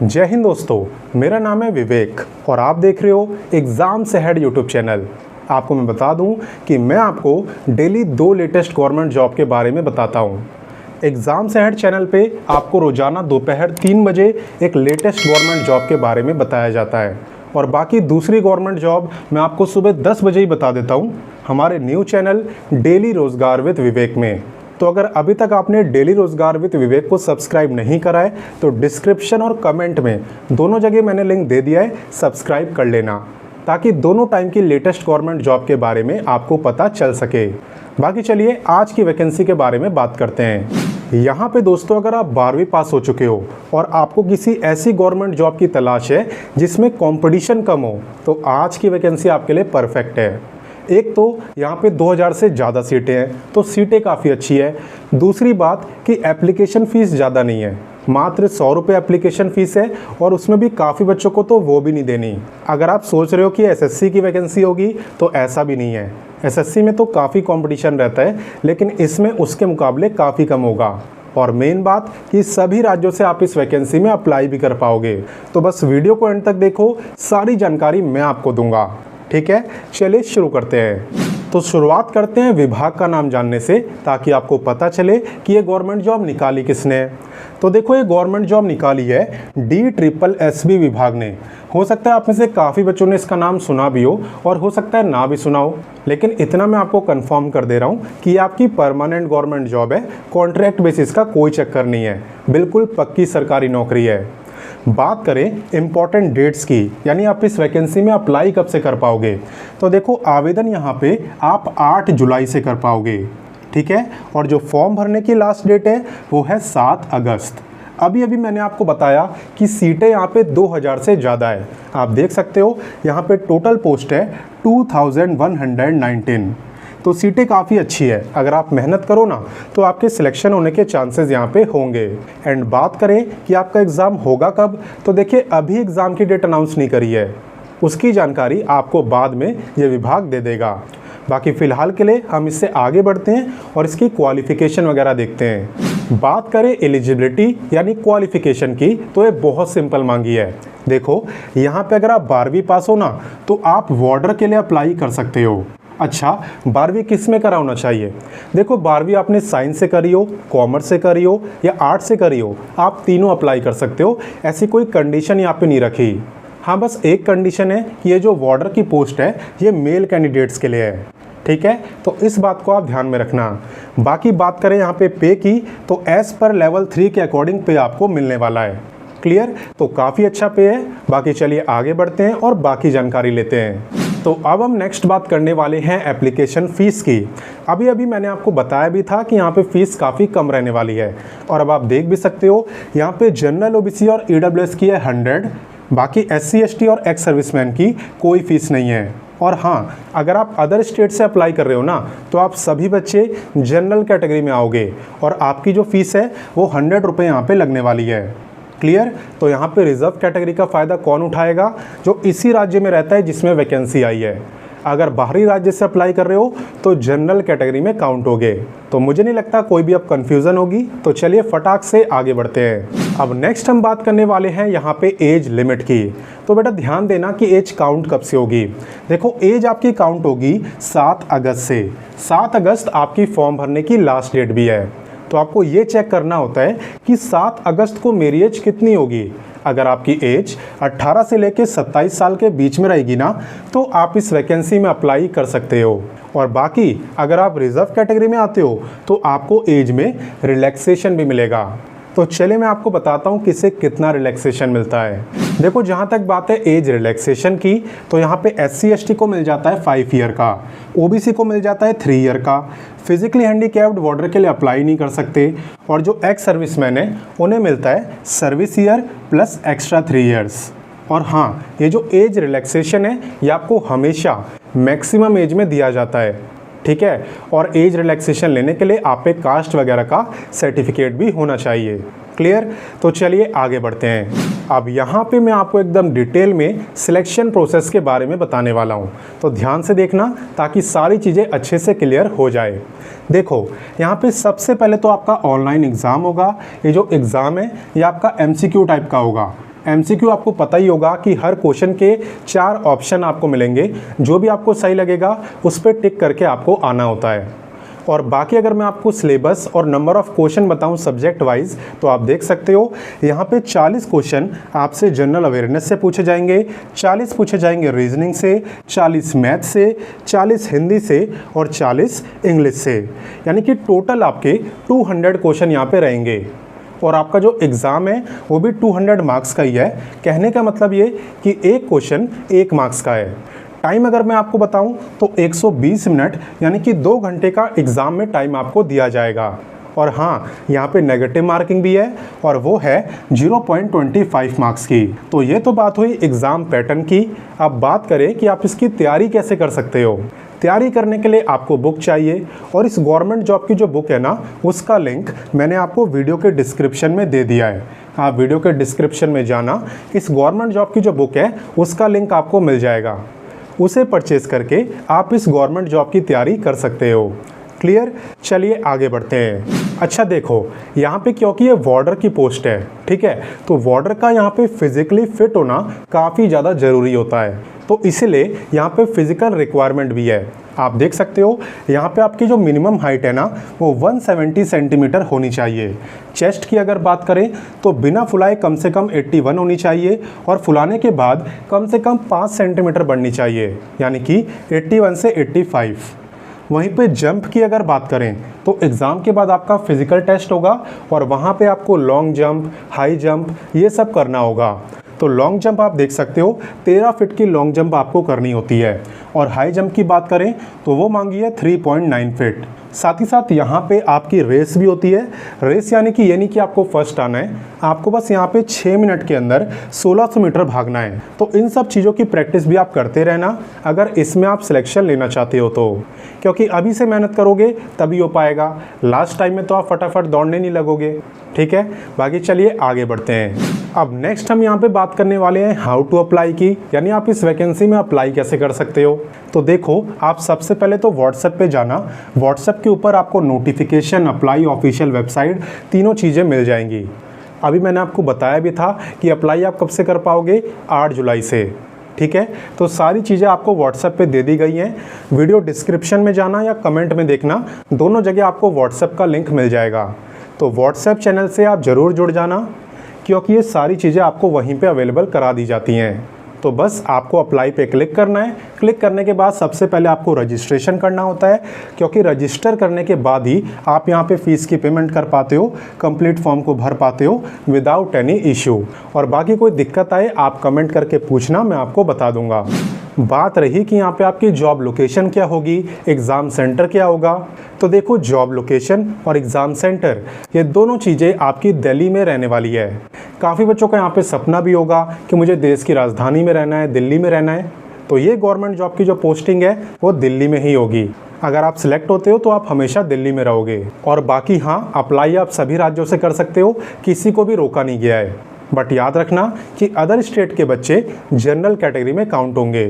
जय हिंद दोस्तों, मेरा नाम है विवेक और आप देख रहे हो एग्ज़ाम से हेड यूट्यूब चैनल। आपको मैं बता दूं कि मैं आपको डेली 2 लेटेस्ट गवर्नमेंट जॉब के बारे में बताता हूं। एग्ज़ाम से हेड चैनल पे आपको रोज़ाना दोपहर 3 बजे एक लेटेस्ट गवर्नमेंट जॉब के बारे में बताया जाता है और बाकी दूसरी गवर्नमेंट जॉब मैं आपको सुबह 10 बजे ही बता देता हूँ हमारे न्यू चैनल डेली रोज़गार विद विवेक में। तो अगर अभी तक आपने डेली रोज़गार विद विवेक को सब्सक्राइब नहीं करा है तो डिस्क्रिप्शन और कमेंट में दोनों जगह मैंने लिंक दे दिया है, सब्सक्राइब कर लेना ताकि दोनों टाइम की लेटेस्ट गवर्नमेंट जॉब के बारे में आपको पता चल सके। बाकी चलिए आज की वैकेंसी के बारे में बात करते हैं। यहाँ पे दोस्तों अगर आप 12वीं पास हो चुके हो और आपको किसी ऐसी गवर्नमेंट जॉब की तलाश है जिसमें कंपटीशन कम हो तो आज की वैकेंसी आपके लिए परफेक्ट है। एक तो यहाँ पे 2000 से ज़्यादा सीटें हैं तो सीटें काफ़ी अच्छी है। दूसरी बात कि एप्लीकेशन फ़ीस ज़्यादा नहीं है, मात्र 100 रुपये एप्लीकेशन फ़ीस है और उसमें भी काफ़ी बच्चों को तो वो भी नहीं देनी। अगर आप सोच रहे हो कि एसएससी की वैकेंसी होगी तो ऐसा भी नहीं है। एसएससी में तो काफ़ी कंपटीशन रहता है लेकिन इसमें उसके मुकाबले काफ़ी कम होगा। और मेन बात कि सभी राज्यों से आप इस वैकेंसी में अप्लाई भी कर पाओगे। तो बस वीडियो को एंड तक देखो, सारी जानकारी मैं आपको दूंगा। ठीक है, चलिए शुरू करते हैं। तो शुरुआत करते हैं विभाग का नाम जानने से ताकि आपको पता चले कि ये गवर्नमेंट जॉब निकाली किसने है। तो देखो ये गवर्नमेंट जॉब निकाली है DSSB विभाग ने। हो सकता है आप में से काफ़ी बच्चों ने इसका नाम सुना भी हो और हो सकता है ना भी सुना हो, लेकिन इतना मैं आपको कंफर्म कर दे रहा हूँ कि ये आपकी परमानेंट गवर्नमेंट जॉब है। कॉन्ट्रैक्ट बेसिस का कोई चक्कर नहीं है, बिल्कुल पक्की सरकारी नौकरी है। बात करें इम्पॉर्टेंट डेट्स की, यानी आप इस वैकेंसी में अप्लाई कब से कर पाओगे, तो देखो आवेदन यहाँ पे आप 8 जुलाई से कर पाओगे। ठीक है, और जो फॉर्म भरने की लास्ट डेट है वो है 7 अगस्त। अभी मैंने आपको बताया कि सीटें यहाँ पे 2000 से ज़्यादा है। आप देख सकते हो यहाँ पे टोटल पोस्ट है 2119। तो सीटें काफ़ी अच्छी है। अगर आप मेहनत करो ना तो आपके सिलेक्शन होने के चांसेस यहाँ पे होंगे। एंड बात करें कि आपका एग्ज़ाम होगा कब, तो देखिए अभी एग्ज़ाम की डेट अनाउंस नहीं करी है, उसकी जानकारी आपको बाद में ये विभाग दे देगा। बाकी फ़िलहाल के लिए हम इससे आगे बढ़ते हैं और इसकी क्वालिफ़िकेशन वगैरह देखते हैं। बात करें एलिजिबिलिटी यानी क्वालिफ़िकेशन की तो ये बहुत सिंपल मांगी है। देखो यहाँ पे अगर आप 12वीं पास हो ना तो आप वार्डर के लिए अप्लाई कर सकते हो। अच्छा, 12वीं किस में करा होना चाहिए? देखो 12वीं आपने साइंस से करी हो, कॉमर्स से करी हो या आर्ट्स से करी हो, आप तीनों अप्लाई कर सकते हो। ऐसी कोई कंडीशन यहाँ पे नहीं रखी। हाँ, बस एक कंडीशन है कि ये जो वार्डर की पोस्ट है ये मेल कैंडिडेट्स के लिए है। ठीक है, तो इस बात को आप ध्यान में रखना। बाकी बात करें यहाँ पे की तो एज़ पर लेवल 3 के अकॉर्डिंग पे आपको मिलने वाला है। क्लियर, तो काफ़ी अच्छा पे है। बाकी चलिए आगे बढ़ते हैं और बाकी जानकारी लेते हैं। तो अब हम नेक्स्ट बात करने वाले हैं एप्लीकेशन फ़ीस की। अभी मैंने आपको बताया भी था कि यहाँ पे फ़ीस काफ़ी कम रहने वाली है और अब आप देख भी सकते हो यहाँ पे जनरल OBC और EWS की है 100, बाकी SC ST और एक्स सर्विसमैन की कोई फ़ीस नहीं है। और हाँ, अगर आप अदर स्टेट से अप्लाई कर रहे हो ना तो आप सभी बच्चे जनरल कैटेगरी में आओगे और आपकी जो फ़ीस है वो 100 रुपये यहाँ पर लगने वाली है। क्लियर, तो यहाँ पे रिजर्व कैटेगरी का फ़ायदा कौन उठाएगा? जो इसी राज्य में रहता है जिसमें वैकेंसी आई है। अगर बाहरी राज्य से अप्लाई कर रहे हो तो जनरल कैटेगरी में काउंट होगे। तो मुझे नहीं लगता कोई भी अब कन्फ्यूज़न होगी। तो चलिए फटाक से आगे बढ़ते हैं। अब नेक्स्ट हम बात करने वाले हैं यहाँ पे एज लिमिट की। तो बेटा ध्यान देना कि एज काउंट कब से होगी। देखो एज आपकी काउंट होगी 7 अगस्त से। 7 अगस्त आपकी फॉर्म भरने की लास्ट डेट भी है। तो आपको ये चेक करना होता है कि 7 अगस्त को मेरी एज कितनी होगी। अगर आपकी एज 18 से लेकर 27 साल के बीच में रहेगी ना तो आप इस वैकेंसी में अप्लाई कर सकते हो। और बाकी अगर आप रिजर्व कैटेगरी में आते हो तो आपको एज में रिलैक्सेशन भी मिलेगा। तो चलिए मैं आपको बताता हूँ किससे कितना रिलैक्सेशन मिलता है। देखो जहाँ तक बात है एज रिलैक्सेशन की तो यहाँ पे SC ST को मिल जाता है 5 ईयर का, OBC को मिल जाता है 3 ईयर का, फिजिकली हैंडीकैप्ड वार्डर के लिए अप्लाई नहीं कर सकते और जो एक्स सर्विसमैन है उन्हें मिलता है service year plus extra 3 years. और हाँ, ये जो एज रिलैक्सेशन है ये आपको हमेशा मैक्सिमम एज में दिया जाता है। ठीक है, और एज रिलैक्सेशन लेने के लिए आप पे कास्ट वगैरह का सर्टिफिकेट भी होना चाहिए। क्लियर, तो चलिए आगे बढ़ते हैं। अब यहाँ पे मैं आपको एकदम डिटेल में सिलेक्शन प्रोसेस के बारे में बताने वाला हूँ, तो ध्यान से देखना ताकि सारी चीज़ें अच्छे से क्लियर हो जाए। देखो यहाँ पे सबसे पहले तो आपका ऑनलाइन एग्ज़ाम होगा। ये जो एग्ज़ाम है ये आपका MCQ टाइप का होगा। एमसीक्यू आपको पता ही होगा कि हर क्वेश्चन के 4 ऑप्शन आपको मिलेंगे, जो भी आपको सही लगेगा उस पर टिक करके आपको आना होता है। और बाकी अगर मैं आपको सिलेबस और नंबर ऑफ क्वेश्चन बताऊं सब्जेक्ट वाइज, तो आप देख सकते हो यहाँ पे 40 क्वेश्चन आपसे जनरल अवेयरनेस से पूछे जाएंगे, 40 पूछे जाएंगे रीजनिंग से, 40 मैथ से, 40 हिंदी से और 40 इंग्लिश से, यानी कि टोटल आपके 200 क्वेश्चन यहाँ पे रहेंगे। और आपका जो एग्ज़ाम है वो भी 200 मार्क्स का ही है। कहने का मतलब ये कि एक क्वेश्चन 1 मार्क्स का है। टाइम अगर मैं आपको बताऊं तो 120 मिनट यानी कि 2 घंटे का एग्ज़ाम में टाइम आपको दिया जाएगा। और हाँ, यहाँ पे नेगेटिव मार्किंग भी है और वो है 0.25 मार्क्स की। तो ये तो बात हुई एग्ज़ाम पैटर्न की। अब बात करें कि आप इसकी तैयारी कैसे कर सकते हो। तैयारी करने के लिए आपको बुक चाहिए और इस गवर्नमेंट जॉब की जो बुक है ना, उसका लिंक मैंने आपको वीडियो के डिस्क्रिप्शन में दे दिया है। आप वीडियो के डिस्क्रिप्शन में जाना, इस गवर्नमेंट जॉब की जो बुक है उसका लिंक आपको मिल जाएगा। उसे परचेज करके आप इस गवर्नमेंट जॉब की तैयारी कर सकते हो। क्लियर? चलिए आगे बढ़ते हैं। अच्छा देखो, यहाँ पे क्योंकि ये वार्डर की पोस्ट है, ठीक है, तो वार्डर का यहाँ पे फिजिकली फिट होना काफ़ी ज़्यादा ज़रूरी होता है। तो इसीलिए यहाँ पे फिजिकल रिक्वायरमेंट भी है। आप देख सकते हो यहाँ पे आपकी जो मिनिमम हाइट है ना, वो 170 सेंटीमीटर होनी चाहिए। चेस्ट की अगर बात करें तो बिना फुलाए कम से कम 81 होनी चाहिए और फुलाने के बाद कम से कम 5 सेंटीमीटर बढ़नी चाहिए, यानी कि 81 से 85। वहीं पे जंप की अगर बात करें तो एग्ज़ाम के बाद आपका फिजिकल टेस्ट होगा और वहाँ पे आपको लॉन्ग जंप, हाई जंप ये सब करना होगा। तो लॉन्ग जंप आप देख सकते हो 13 फीट की लॉन्ग जंप आपको करनी होती है और हाई जंप की बात करें तो वो मांगी है 3.9 फीट। साथ ही साथ यहाँ पे आपकी रेस भी होती है। रेस यानी कि आपको फर्स्ट आना है, आपको बस यहाँ पे 6 मिनट के अंदर 1600 मीटर भागना है। तो इन सब चीज़ों की प्रैक्टिस भी आप करते रहना अगर इसमें आप सिलेक्शन लेना चाहते हो तो, क्योंकि अभी से मेहनत करोगे तभी हो पाएगा। लास्ट टाइम में तो आप फटाफट दौड़ने नहीं लगोगे, ठीक है। बाकी चलिए आगे बढ़ते हैं। अब नेक्स्ट हम यहाँ पे बात करने वाले हैं हाउ टू अप्लाई की, यानी आप इस वैकेंसी में अप्लाई कैसे कर सकते हो। तो देखो, आप सबसे पहले तो व्हाट्सएप पे जाना। व्हाट्सएप के ऊपर आपको नोटिफिकेशन, अप्लाई, ऑफिशियल वेबसाइट, तीनों चीज़ें मिल जाएंगी। अभी मैंने आपको बताया भी था कि अप्लाई आप कब से कर पाओगे, 8 जुलाई से, ठीक है। तो सारी चीज़ें आपको व्हाट्सएप पे दे दी गई हैं। वीडियो डिस्क्रिप्शन में जाना या कमेंट में देखना, दोनों जगह आपको व्हाट्सएप का लिंक मिल जाएगा। तो व्हाट्सएप चैनल से आप ज़रूर जुड़ जाना, क्योंकि ये सारी चीज़ें आपको वहीं पे अवेलेबल करा दी जाती हैं। तो बस आपको अप्लाई पे क्लिक करना है। क्लिक करने के बाद सबसे पहले आपको रजिस्ट्रेशन करना होता है, क्योंकि रजिस्टर करने के बाद ही आप यहाँ पे फ़ीस की पेमेंट कर पाते हो, कंप्लीट फॉर्म को भर पाते हो विदाउट एनी इशू। और बाकी कोई दिक्कत आए आप कमेंट करके पूछना, मैं आपको बता दूंगा। बात रही कि यहाँ पे आपकी जॉब लोकेशन क्या होगी, एग्ज़ाम सेंटर क्या होगा, तो देखो जॉब लोकेशन और एग्ज़ाम सेंटर ये दोनों चीज़ें आपकी दिल्ली में रहने वाली है। काफ़ी बच्चों का यहाँ पे सपना भी होगा कि मुझे देश की राजधानी में रहना है, दिल्ली में रहना है, तो ये गवर्नमेंट जॉब की जो पोस्टिंग है वो दिल्ली में ही होगी। अगर आप सिलेक्ट होते हो तो आप हमेशा दिल्ली में रहोगे। और बाकी हाँ, अप्लाई आप सभी राज्यों से कर सकते हो, किसी को भी रोका नहीं गया है। बट याद रखना कि अदर स्टेट के बच्चे जनरल कैटेगरी में काउंट होंगे।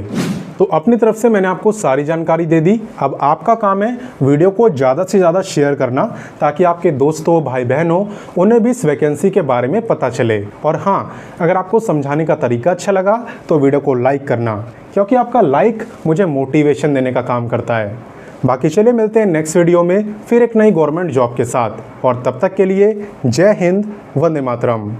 तो अपनी तरफ से मैंने आपको सारी जानकारी दे दी। अब आपका काम है वीडियो को ज़्यादा से ज़्यादा शेयर करना, ताकि आपके दोस्तों, भाई बहनों, उन्हें भी इस वैकेंसी के बारे में पता चले। और हाँ, अगर आपको समझाने का तरीका अच्छा लगा तो वीडियो को लाइक करना, क्योंकि आपका लाइक मुझे मोटिवेशन देने का काम करता है। बाकी चलिए मिलते हैं नेक्स्ट वीडियो में फिर एक नई गवर्नमेंट जॉब के साथ, और तब तक के लिए जय हिंद, वंदे मातरम।